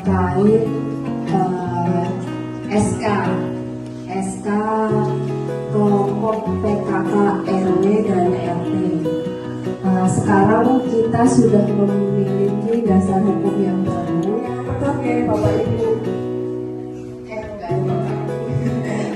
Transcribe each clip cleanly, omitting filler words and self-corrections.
terkait SK kelompok PKK RW dan RT. Sekarang kita sudah memiliki dasar hukum yang baru. Oke, Bapak Ibu,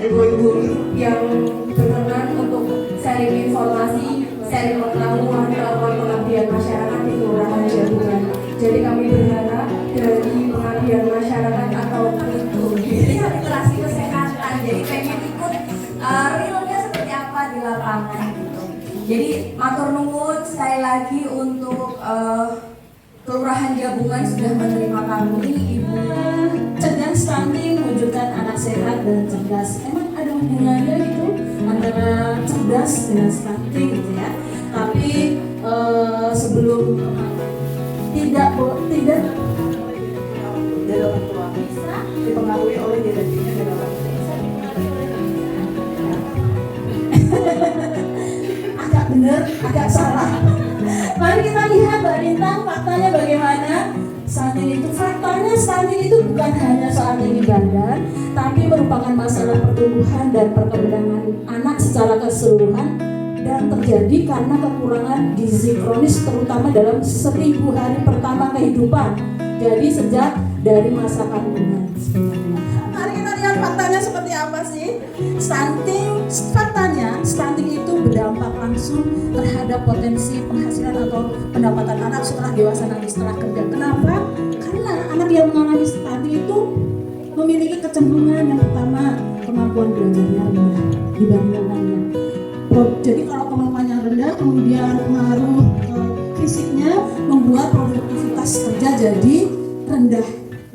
ibu-ibu yang berkenan untuk sharing informasi, sharing pengetahuan melakukan pengabdian masyarakat di Kelurahan Jabungan. Jadi kami berharap dari pengabdian masyarakat atau itu literasi kesehatan, jadi pengen ikut realnya seperti apa di lapangan gitu. Jadi matur nuwun sekali lagi untuk Kelurahan Jabungan sudah menerima kami. Ibu Cegah stunting, wujudkan anak sehat dan cerdas. Emang ada hubungannya gitu antara cerdas dengan stunting gitu ya. Tapi sebelum tidak dari orang tua bisa dipengaruhi oleh dirinya dari orang tua. Agak benar, agak salah. Mari kita lihat Mbak Lintang, faktanya bagaimana? Stunting itu bukan hanya soal tinggi badan, tapi merupakan masalah pertumbuhan dan perkembangan anak secara keseluruhan dan terjadi karena kekurangan gizi kronis terutama dalam 1000 hari pertama kehidupan. Jadi sejak dari masa kandungan. Mari kita lihat faktanya seperti apa sih? Stunting itu berdampak langsung terhadap potensi penghasilan atau pendapatan anak setelah dewasa nanti setelah kerja. Kenapa? Karena anak yang mengalami stunting itu memiliki kecenderungan yang pertama kemampuan belajarnya rendah dibanding lainnya. Jadi kalau kemampuannya rendah, kemudian pengaruh fisiknya membuat produktivitas kerja jadi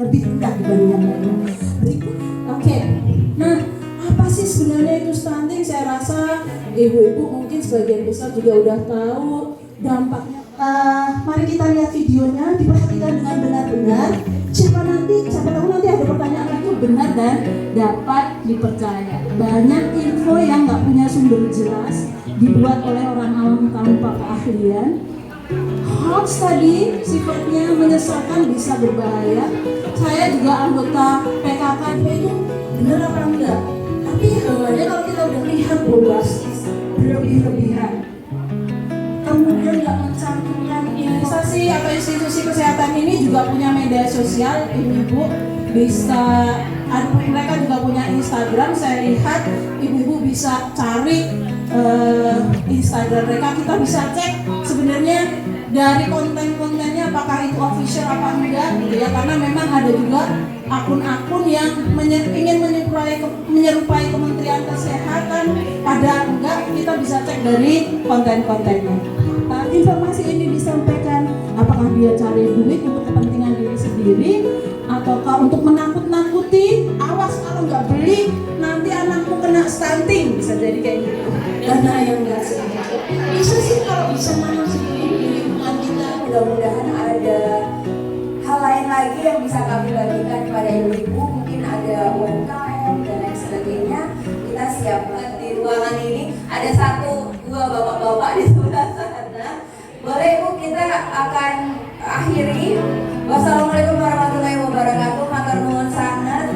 lebih rendah dibanding yang lainnya. Berikut, oke. Nah, apa sih sebenarnya itu stunting? Saya rasa ibu-ibu mungkin sebagian besar juga udah tahu dampaknya. Mari kita lihat videonya, diperhatikan dengan benar-benar. Siapa tahu nanti ada pertanyaan itu benar dan dapat dipercaya. Banyak info yang nggak punya sumber jelas dibuat oleh orang awam tanpa keahlian. Hoax tadi sifatnya menyesatkan, bisa berbahaya. Saya juga anggota PKK itu benar apa enggak? Tapi hanya kalau kita udah lihat bombastis, berlebih-lebihan, kemudian nggak mencantumkan instansi atau institusi kesehatan ini juga punya media sosial, ibu-ibu bisa, mereka juga punya Instagram. Saya lihat ibu-ibu bisa cari Instagram mereka, kita bisa cek sebenarnya dari konten-kontennya apakah itu official apa enggak gitu ya, karena memang ada juga akun-akun yang ingin menyerupai Kementerian Kesehatan, padahal enggak. Kita bisa cek dari konten-kontennya. Informasi ini disampaikan apakah dia cari duit untuk kepentingan diri sendiri ataukah untuk menakut-nakuti, awas kalau nggak beli nanti anakmu kena stunting, bisa jadi kayak gitu. Dana yang nggak sehat. Bisa sih kalau bisa masukin di lingkungan kita. Mudah-mudahan ada hal lain lagi yang bisa kami bagikan kepada ibu-ibu, mungkin ada UMKM dan lain sebagainya. Kita siap di ruangan ini. Ada 1-2 bapak-bapak di sebelah sana. Boleh Bu, kita akan akhiri. Wassalamualaikum warahmatullahi wabarakatuh. Matur nuwun sangat.